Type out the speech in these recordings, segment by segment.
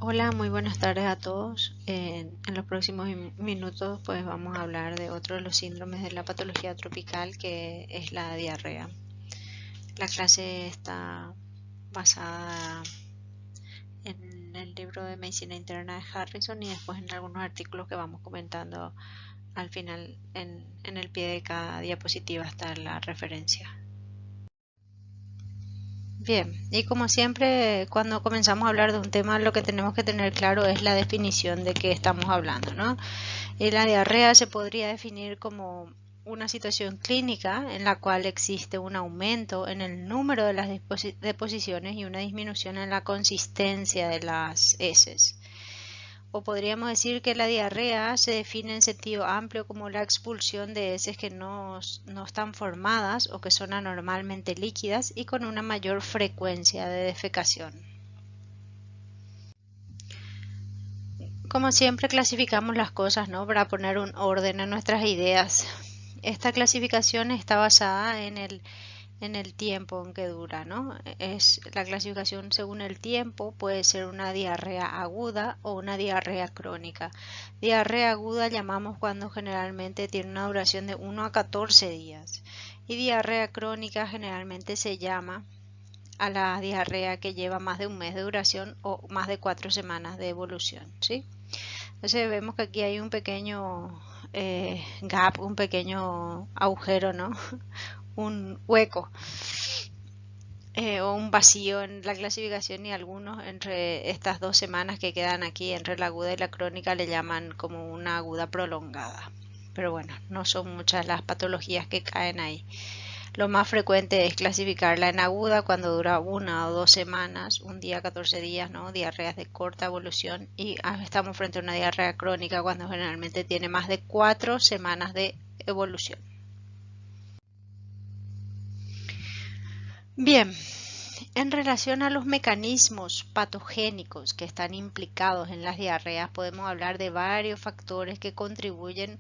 Hola, muy buenas tardes a todos. En los próximos minutos pues vamos a hablar de otro de los síndromes de la patología tropical que es la diarrea. La clase está basada en el libro de medicina interna de Harrison y después en algunos artículos que vamos comentando al final en el pie de cada diapositiva está la referencia. Bien, y como siempre, cuando comenzamos a hablar de un tema, lo que tenemos que tener claro es la definición de qué estamos hablando, ¿no? Y la diarrea se podría definir como una situación clínica en la cual existe un aumento en el número de las deposiciones y una disminución en la consistencia de las heces. O podríamos decir que la diarrea se define en sentido amplio como la expulsión de heces que no están formadas o que son anormalmente líquidas y con una mayor frecuencia de defecación. Como siempre clasificamos las cosas, ¿no? Para poner un orden en nuestras ideas. Esta clasificación está basada en el tiempo en que dura, ¿no? Es la clasificación según el tiempo, puede ser una diarrea aguda o una diarrea crónica. Diarrea aguda llamamos cuando generalmente tiene una duración de 1 a 14 días. Y diarrea crónica generalmente se llama a la diarrea que lleva más de un mes de duración o más de 4 semanas de evolución, ¿sí? Entonces vemos que aquí hay un pequeño gap, un pequeño agujero, ¿no? Un hueco o un vacío en la clasificación y algunos entre estas 2 semanas que quedan aquí entre la aguda y la crónica le llaman como una aguda prolongada. Pero bueno, no son muchas las patologías que caen ahí. Lo más frecuente es clasificarla en aguda cuando dura 1 o 2 semanas, un día, 14 días, ¿no? Diarreas de corta evolución y estamos frente a una diarrea crónica cuando generalmente tiene más de 4 semanas de evolución. Bien, en relación a los mecanismos patogénicos que están implicados en las diarreas, podemos hablar de varios factores que contribuyen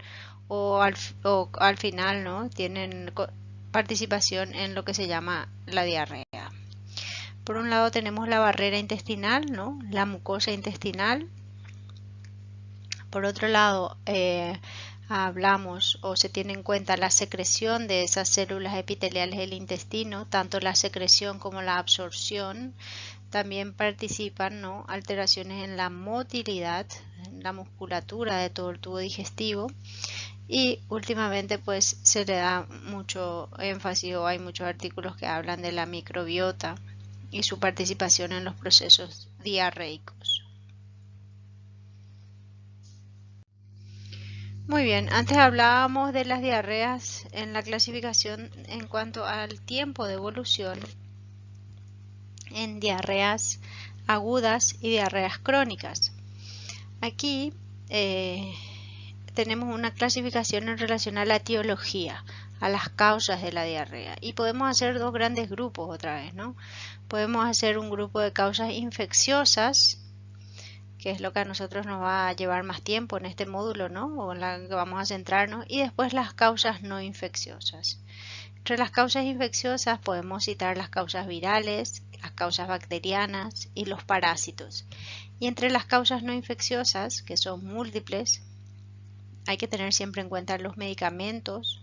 o al final, ¿no? Tienen participación en lo que se llama la diarrea. Por un lado tenemos la barrera intestinal, ¿no? La mucosa intestinal. Por otro lado, hablamos o se tiene en cuenta la secreción de esas células epiteliales del intestino, tanto la secreción como la absorción. También participan, ¿no? Alteraciones en la motilidad, en la musculatura de todo el tubo digestivo. Y últimamente pues se le da mucho énfasis o hay muchos artículos que hablan de la microbiota y su participación en los procesos diarreicos. Muy bien, antes hablábamos de las diarreas en la clasificación en cuanto al tiempo de evolución en diarreas agudas y diarreas crónicas. Aquí tenemos una clasificación en relación a la etiología, a las causas de la diarrea. Y podemos hacer dos grandes grupos otra vez, ¿no? Podemos hacer un grupo de causas infecciosas, que es lo que a nosotros nos va a llevar más tiempo en este módulo, ¿no? O en la que vamos a centrarnos. Y después las causas no infecciosas. Entre las causas infecciosas podemos citar las causas virales, las causas bacterianas y los parásitos. Y entre las causas no infecciosas, que son múltiples, hay que tener siempre en cuenta los medicamentos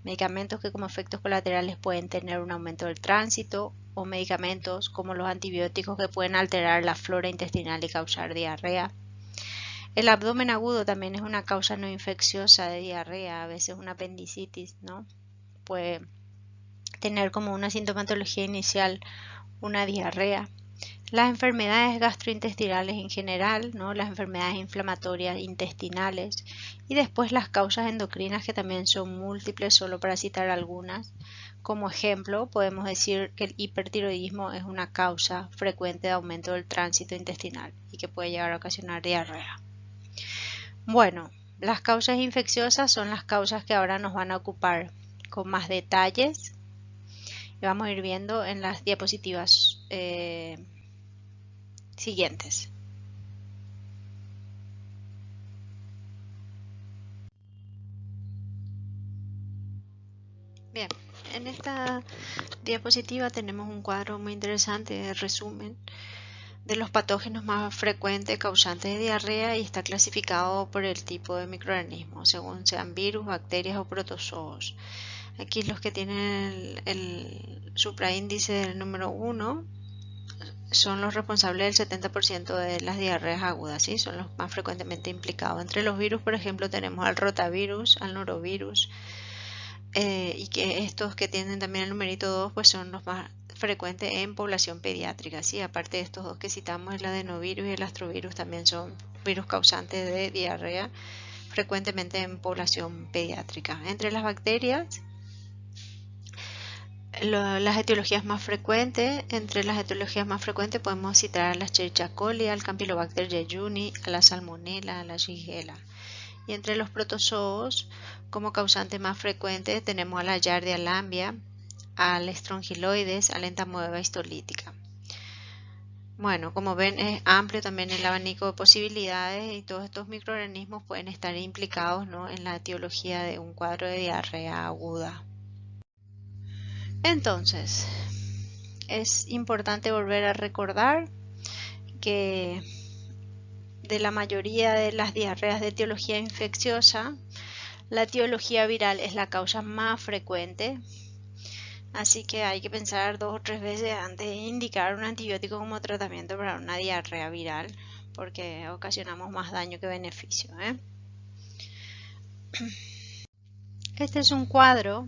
que como efectos colaterales pueden tener un aumento del tránsito o medicamentos como los antibióticos que pueden alterar la flora intestinal y causar diarrea. El abdomen agudo también es una causa no infecciosa de diarrea, a veces una apendicitis, ¿no? Puede tener como una sintomatología inicial una diarrea. Las enfermedades gastrointestinales en general, ¿no? Las enfermedades inflamatorias intestinales y después las causas endocrinas que también son múltiples, solo para citar algunas. Como ejemplo, podemos decir que el hipertiroidismo es una causa frecuente de aumento del tránsito intestinal y que puede llegar a ocasionar diarrea. Bueno, las causas infecciosas son las causas que ahora nos van a ocupar con más detalles y vamos a ir viendo en las diapositivas siguientes. Bien, en esta diapositiva tenemos un cuadro muy interesante de resumen los patógenos más frecuentes causantes de diarrea y está clasificado por el tipo de microorganismo, según sean virus, bacterias o protozoos. Aquí los que tienen el supraíndice del número 1 son los responsables del 70% de las diarreas agudas, ¿sí? Son los más frecuentemente implicados. Entre los virus, por ejemplo, tenemos al rotavirus, al norovirus, y que estos que tienen también el numerito 2, pues son los más frecuentes en población pediátrica, ¿sí? Aparte de estos dos que citamos, el adenovirus y el astrovirus también son virus causantes de diarrea frecuentemente en población pediátrica. Entre las bacterias, las etiologías más frecuentes, entre las etiologías más frecuentes podemos citar a la Escherichia coli, al Campylobacter jejuni, a la Salmonella, a la Shigella. Y entre los protozoos, como causantes más frecuentes, tenemos a la Giardia lamblia, al Strongyloides, a la Entamoeba histolítica. Bueno, como ven, es amplio también el abanico de posibilidades y todos estos microorganismos pueden estar implicados, ¿no?, en la etiología de un cuadro de diarrea aguda. Entonces, es importante volver a recordar que de la mayoría de las diarreas de etiología infecciosa, la etiología viral es la causa más frecuente, así que hay que pensar 2 o 3 veces antes de indicar un antibiótico como tratamiento para una diarrea viral, porque ocasionamos más daño que beneficio, ¿eh? Este es un cuadro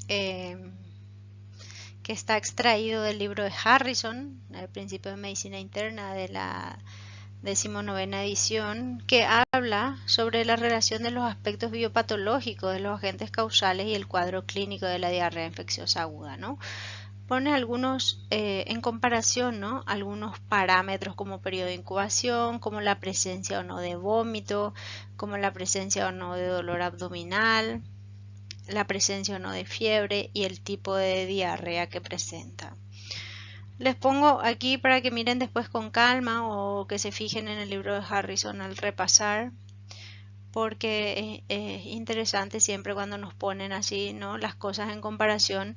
que está extraído del libro de Harrison, El principio de medicina interna, de la 19ª edición, que habla sobre la relación de los aspectos biopatológicos de los agentes causales y el cuadro clínico de la diarrea infecciosa aguda, ¿no? Pone algunos en comparación, ¿no?, algunos parámetros como periodo de incubación, como la presencia o no de vómito, como la presencia o no de dolor abdominal, la presencia o no de fiebre y el tipo de diarrea que presenta. Les pongo aquí para que miren después con calma o que se fijen en el libro de Harrison al repasar, porque es interesante siempre cuando nos ponen así, ¿no?, las cosas en comparación,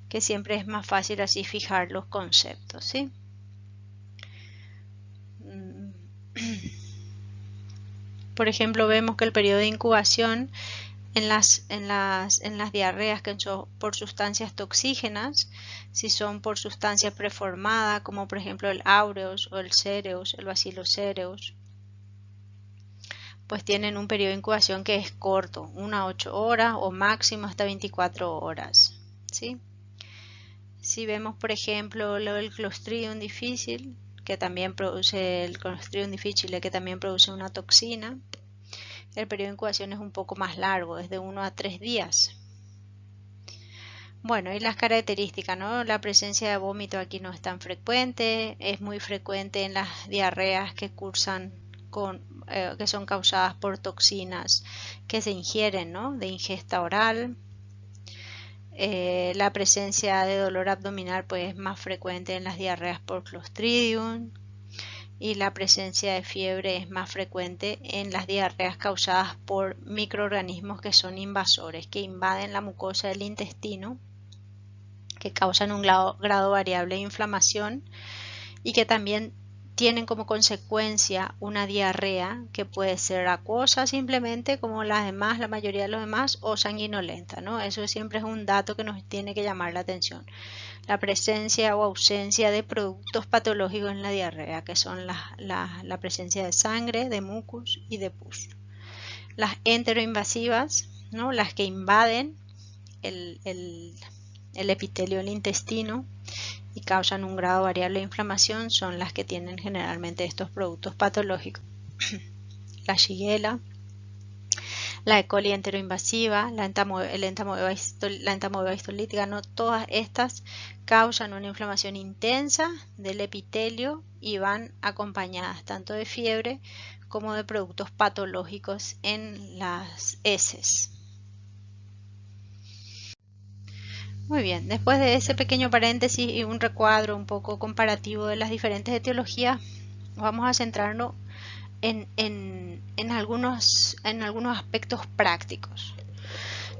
que siempre es más fácil así fijar los conceptos, ¿sí? Por ejemplo, vemos que el periodo de incubación en las diarreas que son por sustancias toxígenas, si son por sustancia preformada, como por ejemplo el aureus o el cereus, el bacillus cereus, pues tienen un periodo de incubación que es corto, 1 a 8 horas o máximo hasta 24 horas, ¿sí? Si vemos, por ejemplo, el Clostridium difficile, que también produce el Clostridium difficile, que también produce una toxina, el periodo de incubación es un poco más largo, es de 1 a 3 días. Bueno, y las características, ¿no? La presencia de vómito aquí no es tan frecuente, es muy frecuente en las diarreas que cursan que son causadas por toxinas que se ingieren, ¿no?, de ingesta oral. La presencia de dolor abdominal pues es más frecuente en las diarreas por Clostridium. Y la presencia de fiebre es más frecuente en las diarreas causadas por microorganismos que son invasores, que invaden la mucosa del intestino, que causan un grado variable de inflamación y que también tienen como consecuencia una diarrea que puede ser acuosa simplemente como las demás, la mayoría de los demás, o sanguinolenta, ¿no? Eso siempre es un dato que nos tiene que llamar la atención. La presencia o ausencia de productos patológicos en la diarrea, que son la presencia de sangre, de mucus y de pus. Las enteroinvasivas, ¿no?, las que invaden el epitelio del intestino y causan un grado variable de inflamación, son las que tienen generalmente estos productos patológicos. La Shigella, la E. coli enteroinvasiva, la entamoeba histolítica, ¿no?, todas estas causan una inflamación intensa del epitelio y van acompañadas tanto de fiebre como de productos patológicos en las heces. Muy bien, después de ese pequeño paréntesis y un recuadro un poco comparativo de las diferentes etiologías, vamos a centrarnos en algunos aspectos prácticos.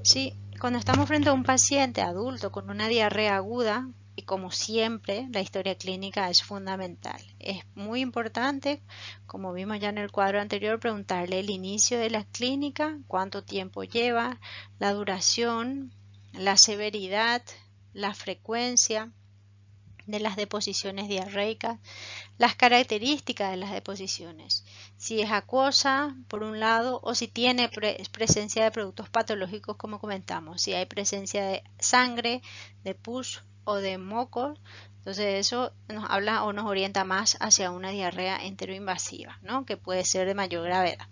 ¿Sí? Cuando estamos frente a un paciente adulto con una diarrea aguda y como siempre, la historia clínica es fundamental. Es muy importante, como vimos ya en el cuadro anterior, preguntarle el inicio de la clínica, cuánto tiempo lleva, la duración, la severidad, la frecuencia de las deposiciones diarreicas, las características de las deposiciones, si es acuosa por un lado o si tiene presencia de productos patológicos como comentamos, si hay presencia de sangre, de pus o de moco, entonces eso nos habla o nos orienta más hacia una diarrea enteroinvasiva, ¿no? Que puede ser de mayor gravedad.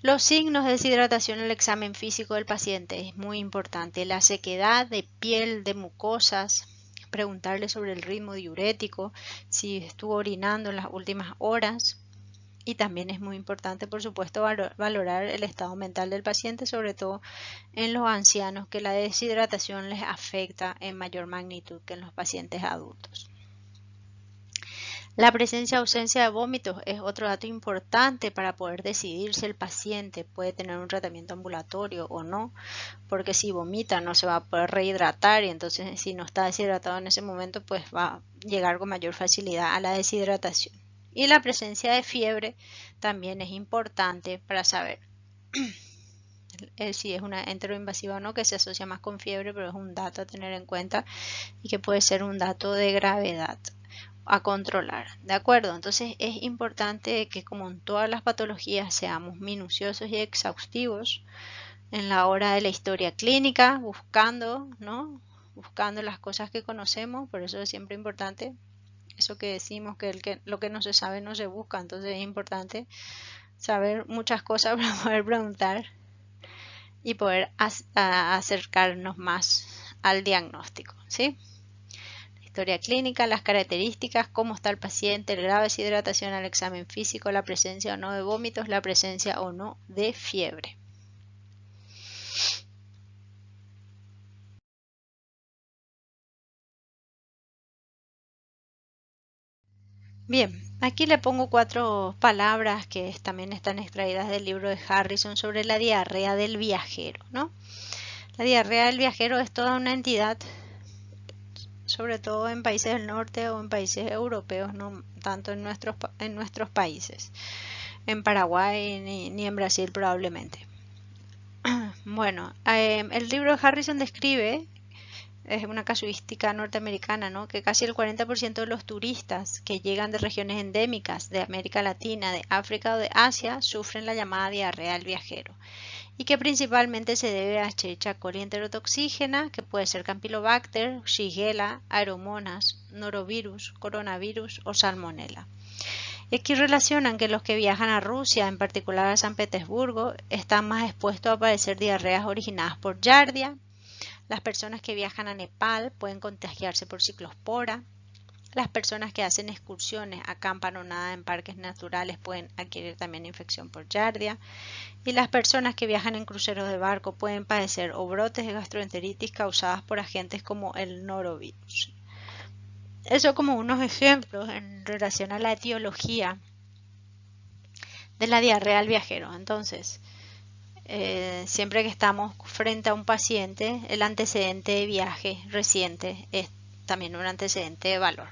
Los signos de deshidratación en el examen físico del paciente es muy importante, la sequedad de piel, de mucosas, preguntarle sobre el ritmo diurético, si estuvo orinando en las últimas horas, y también es muy importante, por supuesto, valorar el estado mental del paciente, sobre todo en los ancianos, que la deshidratación les afecta en mayor magnitud que en los pacientes adultos. La presencia o ausencia de vómitos es otro dato importante para poder decidir si el paciente puede tener un tratamiento ambulatorio o no, porque si vomita no se va a poder rehidratar y entonces si no está deshidratado en ese momento pues va a llegar con mayor facilidad a la deshidratación. Y la presencia de fiebre también es importante para saber si es una enteroinvasiva o no, que se asocia más con fiebre, pero es un dato a tener en cuenta y que puede ser un dato de gravedad a controlar, ¿de acuerdo? Entonces es importante que como en todas las patologías seamos minuciosos y exhaustivos en la hora de la historia clínica, buscando, ¿no? Buscando las cosas que conocemos, por eso es siempre importante eso que decimos que lo que no se sabe no se busca, entonces es importante saber muchas cosas para poder preguntar y poder acercarnos más al diagnóstico, ¿sí? Historia clínica, las características, cómo está el paciente, el grado de deshidratación al examen físico, la presencia o no de vómitos, la presencia o no de fiebre. Bien, aquí le pongo 4 palabras que también están extraídas del libro de Harrison sobre la diarrea del viajero, ¿no? La diarrea del viajero es toda una entidad, sobre todo en países del norte o en países europeos, no tanto en nuestros países, en Paraguay ni en Brasil probablemente. Bueno, el libro de Harrison describe, es una casuística norteamericana, ¿no? Que casi el 40% de los turistas que llegan de regiones endémicas de América Latina, de África o de Asia sufren la llamada diarrea del viajero y que principalmente se debe a Escherichia coli enterotoxígena, que puede ser Campylobacter, Shigella, Aeromonas, Norovirus, Coronavirus o Salmonella. Y aquí relacionan que los que viajan a Rusia, en particular a San Petersburgo, están más expuestos a padecer diarreas originadas por Giardia. Las personas que viajan a Nepal pueden contagiarse por ciclospora. Las personas que hacen excursiones, acampan o nadan en parques naturales pueden adquirir también infección por Giardia. Y las personas que viajan en cruceros de barco pueden padecer o brotes de gastroenteritis causadas por agentes como el norovirus. Eso como unos ejemplos en relación a la etiología de la diarrea al viajero. Entonces, siempre que estamos frente a un paciente, el antecedente de viaje reciente es también un antecedente de valor.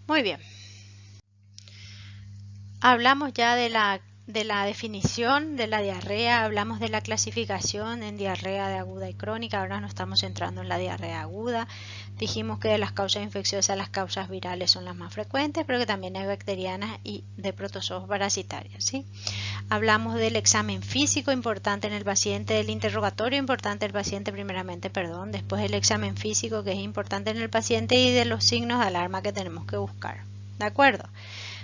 Muy bien. Hablamos ya de la definición de la diarrea, hablamos de la clasificación en diarrea de aguda y crónica, ahora nos estamos centrando en la diarrea aguda. Dijimos que de las causas infecciosas las causas virales son las más frecuentes, pero que también hay bacterianas y de protozoos parasitarios, ¿sí? Hablamos del examen físico importante en el paciente, del interrogatorio importante del paciente primeramente, después el examen físico que es importante en el paciente y de los signos de alarma que tenemos que buscar, ¿de acuerdo?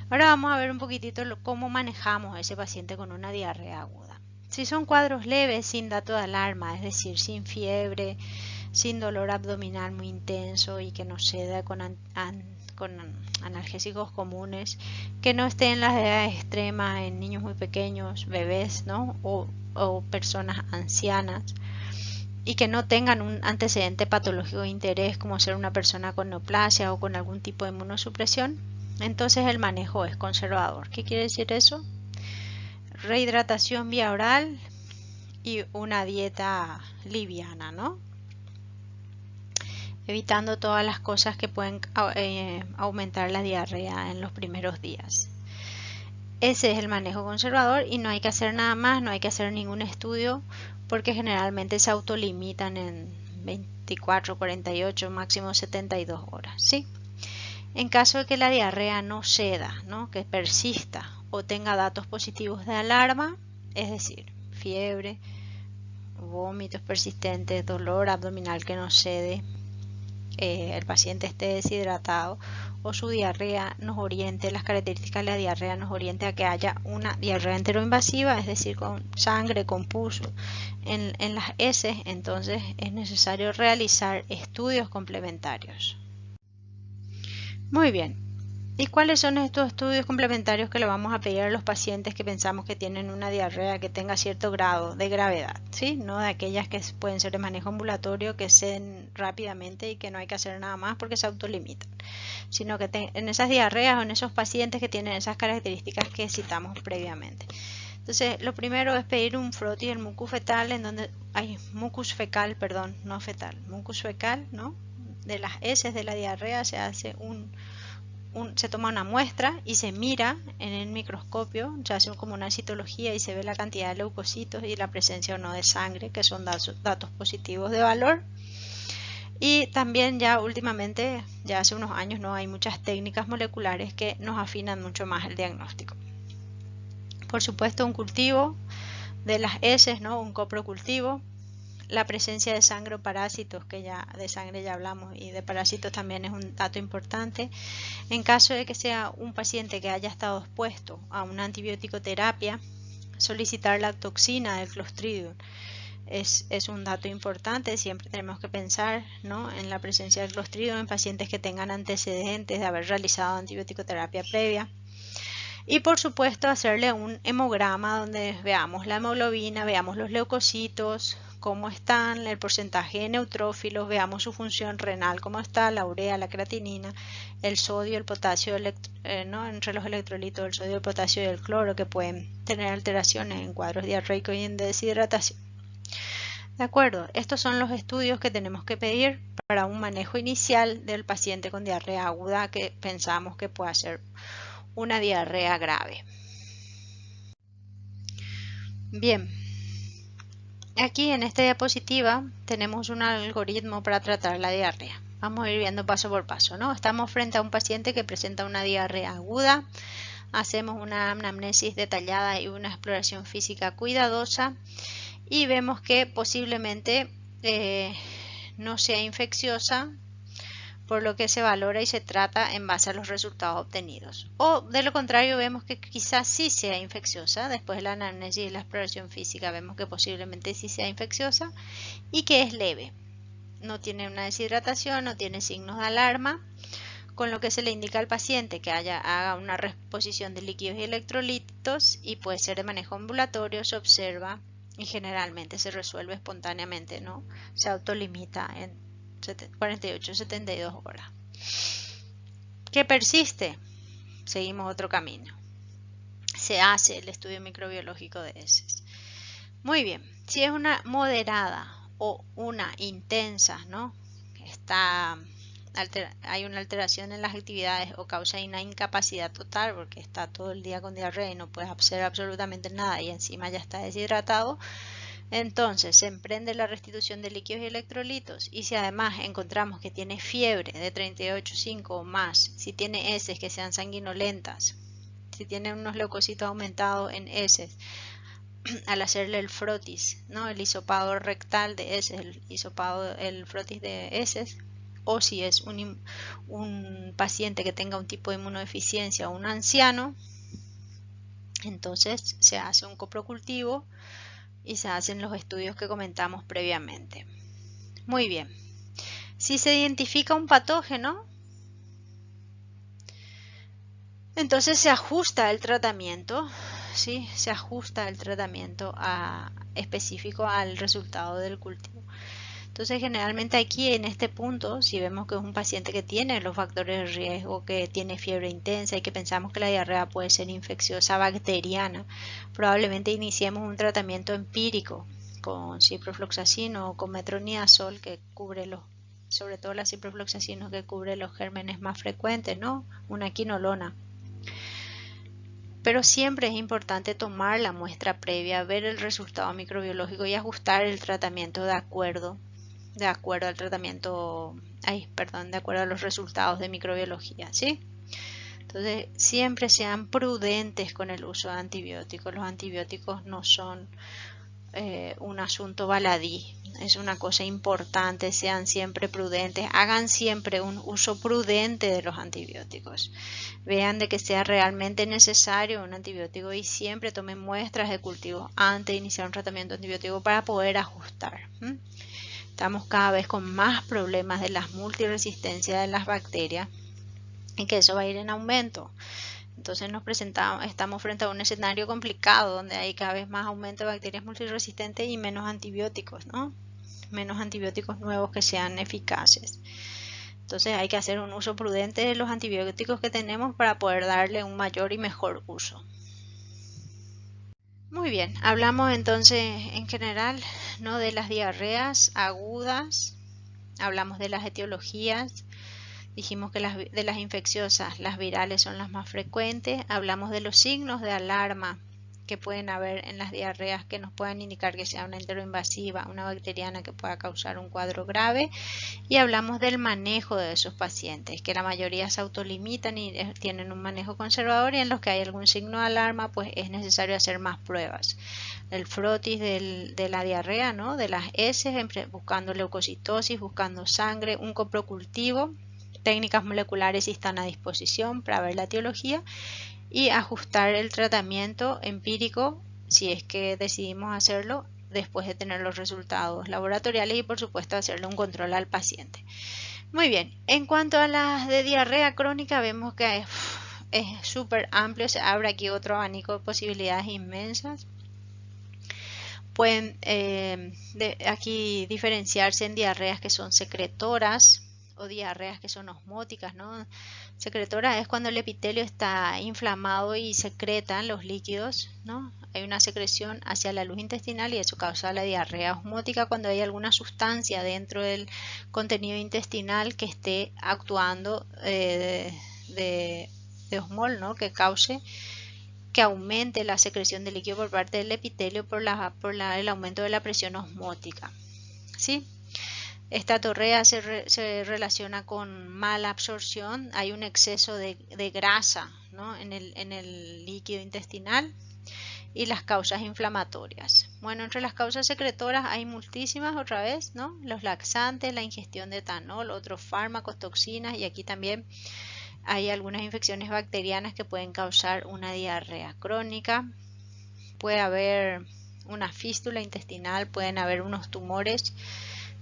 Ahora vamos a ver un poquitito cómo manejamos a ese paciente con una diarrea aguda. Si son cuadros leves, sin dato de alarma, es decir, sin fiebre, sin dolor abdominal muy intenso y que no ceda con analgésicos comunes, que no estén en las edades extremas en niños muy pequeños, bebés, ¿no? o personas ancianas, y que no tengan un antecedente patológico de interés como ser una persona con neoplasia o con algún tipo de inmunosupresión, entonces el manejo es conservador. ¿Qué quiere decir eso? Rehidratación vía oral y una dieta liviana, ¿no? evitando todas las cosas que pueden aumentar la diarrea en los primeros días. Ese es el manejo conservador y no hay que hacer nada más, no hay que hacer ningún estudio porque generalmente se autolimitan en 24, 48, máximo 72 horas, ¿sí? En caso de que la diarrea no ceda, ¿no? Que persista o tenga datos positivos de alarma, es decir, fiebre, vómitos persistentes, dolor abdominal que no cede, el paciente esté deshidratado o su diarrea nos oriente, las características de la diarrea nos oriente a que haya una diarrea enteroinvasiva, es decir, con sangre, con pus en las heces, entonces es necesario realizar estudios complementarios. Muy bien. ¿Y cuáles son estos estudios complementarios que le vamos a pedir a los pacientes que pensamos que tienen una diarrea que tenga cierto grado de gravedad? ¿Sí? No de aquellas que pueden ser de manejo ambulatorio, que ceden rápidamente y que no hay que hacer nada más porque se autolimitan, sino que en esas diarreas o en esos pacientes que tienen esas características que citamos previamente. Entonces, lo primero es pedir un frotis del mucus fetal, en donde hay mucus fecal, perdón, no fetal, mucus fecal, ¿no? De las heces de la diarrea se hace se toma una muestra y se mira en el microscopio, se hace como una citología y se ve la cantidad de leucocitos y la presencia o no de sangre, que son datos positivos de valor. Y también ya últimamente, ya hace unos años, no hay muchas técnicas moleculares que nos afinan mucho más el diagnóstico. Por supuesto, un cultivo de las heces, ¿no? Un coprocultivo. La presencia de sangre o parásitos, que ya de sangre ya hablamos, y de parásitos también es un dato importante. En caso de que sea un paciente que haya estado expuesto a una antibiótico terapia, solicitar la toxina del Clostridium es un dato importante. Siempre tenemos que pensar, ¿no? En la presencia del Clostridium en pacientes que tengan antecedentes de haber realizado antibiótico terapia previa. Y por supuesto hacerle un hemograma donde veamos la hemoglobina, veamos los leucocitos, cómo están, el porcentaje de neutrófilos, veamos su función renal, cómo está, la urea, la creatinina, el sodio, el potasio, ¿no? Entre los electrolitos, el sodio, el potasio y el cloro, que pueden tener alteraciones en cuadros diarreicos y en deshidratación. De acuerdo, estos son los estudios que tenemos que pedir para un manejo inicial del paciente con diarrea aguda que pensamos que pueda ser una diarrea grave. Bien, aquí en esta diapositiva tenemos un algoritmo para tratar la diarrea. Vamos a ir viendo paso por paso, ¿no? Estamos frente a un paciente que presenta una diarrea aguda. Hacemos una anamnesis detallada y una exploración física cuidadosa y vemos que posiblemente no sea infecciosa, por lo que se valora y se trata en base a los resultados obtenidos. O de lo contrario, vemos que quizás sí sea infecciosa. Después de la anamnesis y la exploración física vemos que posiblemente sí sea infecciosa y que es leve. No tiene una deshidratación, no tiene signos de alarma, con lo que se le indica al paciente que haga una reposición de líquidos y electrolitos y puede ser de manejo ambulatorio, se observa y generalmente se resuelve espontáneamente, ¿no? Se autolimita en 48, 72 horas. ¿Qué persiste? Seguimos otro camino. Se hace el estudio microbiológico de heces. Muy bien, si es una moderada o una intensa, ¿no? Hay una alteración en las actividades o causa una incapacidad total porque está todo el día con diarrea y no puede hacer absolutamente nada y encima ya está deshidratado. Entonces se emprende la restitución de líquidos y electrolitos y si además encontramos que tiene fiebre de 38,5 o más, si tiene heces que sean sanguinolentas, si tiene unos leucocitos aumentados en heces, al hacerle el frotis, ¿no? El hisopado rectal de heces, el frotis de heces, o si es un paciente que tenga un tipo de inmunodeficiencia o un anciano, entonces se hace un coprocultivo y se hacen los estudios que comentamos previamente. Muy bien. Si se identifica un patógeno, entonces se ajusta el tratamiento, ¿sí? Se ajusta el tratamiento específico al resultado del cultivo. Entonces, generalmente aquí en este punto, si vemos que es un paciente que tiene los factores de riesgo, que tiene fiebre intensa y que pensamos que la diarrea puede ser infecciosa bacteriana, probablemente iniciemos un tratamiento empírico con ciprofloxacino o con metronidazol que cubre los sobre todo la ciprofloxacino, que cubre los gérmenes más frecuentes, ¿no? Una quinolona. Pero siempre es importante tomar la muestra previa, ver el resultado microbiológico y ajustar el tratamiento de acuerdo al tratamiento, de acuerdo a los resultados de microbiología, ¿sí? Entonces, siempre sean prudentes con el uso de antibióticos. Los antibióticos no son un asunto baladí, es una cosa importante. Sean siempre prudentes, hagan siempre un uso prudente de los antibióticos. Vean de que sea realmente necesario un antibiótico y siempre tomen muestras de cultivo antes de iniciar un tratamiento antibiótico para poder ajustar. Estamos cada vez con más problemas de las multiresistencias de las bacterias y que eso va a ir en aumento. Entonces estamos frente a un escenario complicado donde hay cada vez más aumento de bacterias multiresistentes y menos antibióticos, ¿no? Menos antibióticos nuevos que sean eficaces. Entonces hay que hacer un uso prudente de los antibióticos que tenemos para poder darle un mayor y mejor uso. Muy bien, hablamos entonces en general, ¿no?, de las diarreas agudas, hablamos de las etiologías. Dijimos que de las infecciosas, las virales son las más frecuentes. Hablamos de los signos de alarma que pueden haber en las diarreas que nos puedan indicar que sea una enteroinvasiva, una bacteriana que pueda causar un cuadro grave. Y hablamos del manejo de esos pacientes, que la mayoría se autolimitan y tienen un manejo conservador, y en los que hay algún signo de alarma, pues es necesario hacer más pruebas. El frotis de la diarrea, ¿no?, de las heces, buscando leucocitosis, buscando sangre, un coprocultivo. Técnicas moleculares si están a disposición para ver la etiología y ajustar el tratamiento empírico si es que decidimos hacerlo después de tener los resultados laboratoriales y por supuesto hacerle un control al paciente. Muy bien, en cuanto a las de diarrea crónica vemos que es súper amplio, se abre aquí otro abanico de posibilidades inmensas. Pueden aquí diferenciarse en diarreas que son secretoras o diarreas que son osmóticas, ¿no? Secretora es cuando el epitelio está inflamado y secretan los líquidos, ¿no? Hay una secreción hacia la luz intestinal y eso causa la diarrea osmótica cuando hay alguna sustancia dentro del contenido intestinal que esté actuando de osmol, ¿no?, que cause que aumente la secreción de líquido por parte del epitelio por el aumento de la presión osmótica, ¿sí? Esta torrea se relaciona con mala absorción, hay un exceso de grasa, ¿no?, en el líquido intestinal, y las causas inflamatorias. Bueno, entre las causas secretoras hay muchísimas otra vez, ¿no? Los laxantes, la ingestión de etanol, otros fármacos, toxinas, y aquí también hay algunas infecciones bacterianas que pueden causar una diarrea crónica. Puede haber una fístula intestinal, pueden haber unos tumores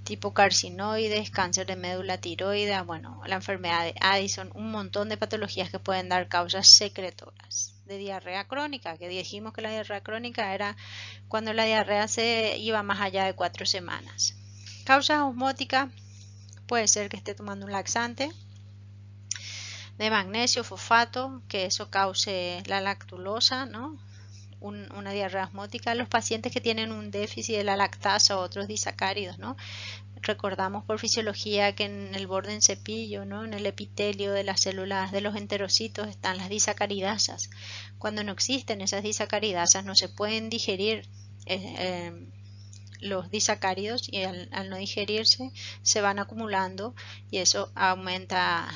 tipo carcinoides, cáncer de médula tiroidea, bueno, la enfermedad de Addison, un montón de patologías que pueden dar causas secretoras de diarrea crónica, que dijimos que la diarrea crónica era cuando la diarrea se iba más allá de 4 semanas. Causas osmóticas, puede ser que esté tomando un laxante de magnesio, fosfato, que eso cause la lactulosa, ¿no?, una diarrea osmótica. Los pacientes que tienen un déficit de la lactasa o otros disacáridos, ¿no? Recordamos por fisiología que en el borde en cepillo, ¿no?, en el epitelio de las células de los enterocitos están las disacaridasas. Cuando no existen esas disacaridasas no se pueden digerir los disacáridos, y al no digerirse se van acumulando y eso aumenta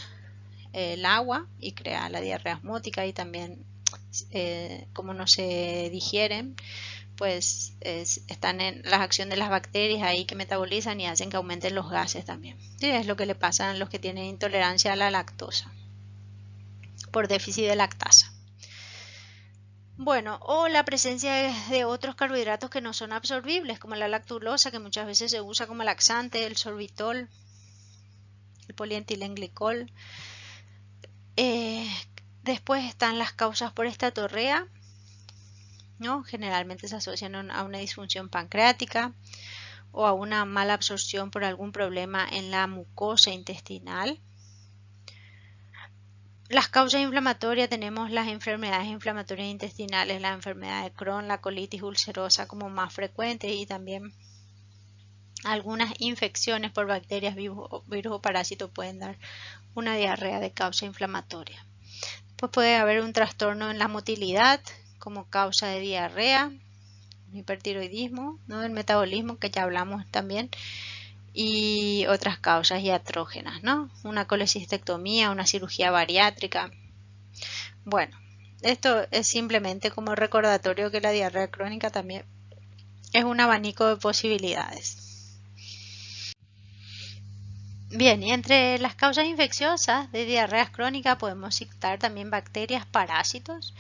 el agua y crea la diarrea osmótica, y también como no se digieren, pues están en la acción de las bacterias ahí que metabolizan y hacen que aumenten los gases también. Sí, es lo que le pasa a los que tienen intolerancia a la lactosa por déficit de lactasa. Bueno, o la presencia de otros carbohidratos que no son absorbibles, como la lactulosa, que muchas veces se usa como laxante, el sorbitol, el polietilenglicol. Después están las causas por estatorrea, ¿no? Generalmente se asocian a una disfunción pancreática o a una mala absorción por algún problema en la mucosa intestinal. Las causas inflamatorias tenemos las enfermedades inflamatorias intestinales, la enfermedad de Crohn, la colitis ulcerosa como más frecuentes, y también Algunas infecciones por bacterias, virus o parásitos pueden dar una diarrea de causa inflamatoria. Pues puede haber un trastorno en la motilidad como causa de diarrea, hipertiroidismo, ¿no? El metabolismo que ya hablamos también, y otras causas iatrógenas, ¿no? Una colecistectomía, una cirugía bariátrica. Bueno, esto es simplemente como recordatorio que la diarrea crónica también es un abanico de posibilidades. Bien, y entre las causas infecciosas de diarreas crónicas podemos citar también bacterias, parásitos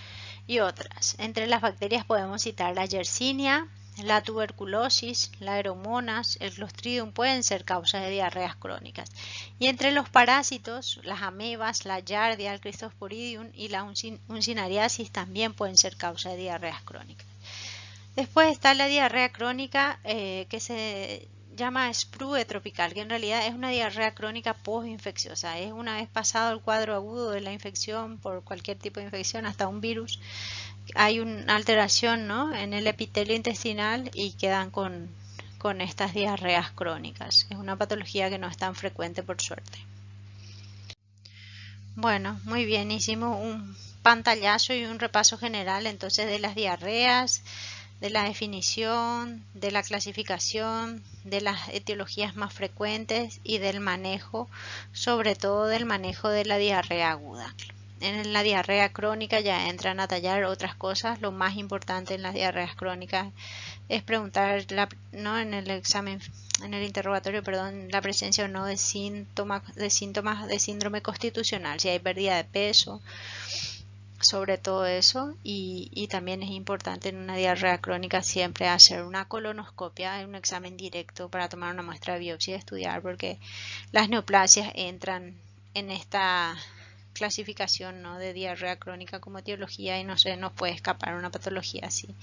y otras. Entre las bacterias podemos citar la Yersinia, la tuberculosis, la aeromonas, el Clostridium pueden ser causas de diarreas crónicas. Y entre los parásitos, las amebas, la Giardia, el Cryptosporidium y la uncinariasis también pueden ser causas de diarreas crónicas. Después está la diarrea crónica que se llama sprue tropical, que en realidad es una diarrea crónica postinfecciosa. Es una vez pasado el cuadro agudo de la infección por cualquier tipo de infección, hasta un virus, hay una alteración, ¿no?, en el epitelio intestinal y quedan con estas diarreas crónicas. Es una patología que no es tan frecuente, por suerte. Bueno, muy bien, hicimos un pantallazo y un repaso general entonces de las diarreas, de la definición, de la clasificación, de las etiologías más frecuentes y del manejo, sobre todo del manejo de la diarrea aguda. En la diarrea crónica ya entran a tallar otras cosas. Lo más importante en las diarreas crónicas es preguntar, ¿no?, en el examen, en el interrogatorio, perdón, la presencia o no de síntomas de síndrome constitucional, si hay pérdida de peso, sobre todo eso. Y también es importante en una diarrea crónica siempre hacer una colonoscopia, un examen directo para tomar una muestra de biopsia y estudiar, porque las neoplasias entran en esta clasificación, ¿no?, de diarrea crónica como etiología, y no se nos puede escapar una patología así.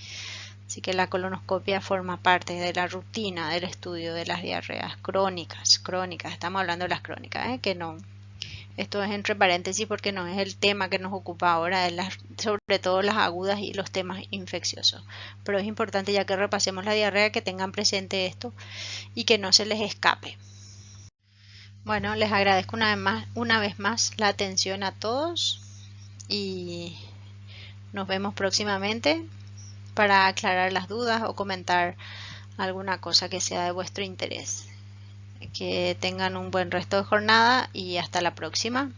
Así que la colonoscopia forma parte de la rutina del estudio de las diarreas crónicas. Estamos hablando de las crónicas, que no, esto es entre paréntesis porque no es el tema que nos ocupa ahora, sobre todo las agudas y los temas infecciosos. Pero es importante, ya que repasemos la diarrea, que tengan presente esto y que no se les escape. Bueno, les agradezco una vez más la atención a todos y nos vemos próximamente para aclarar las dudas o comentar alguna cosa que sea de vuestro interés. Que tengan un buen resto de jornada y hasta la próxima.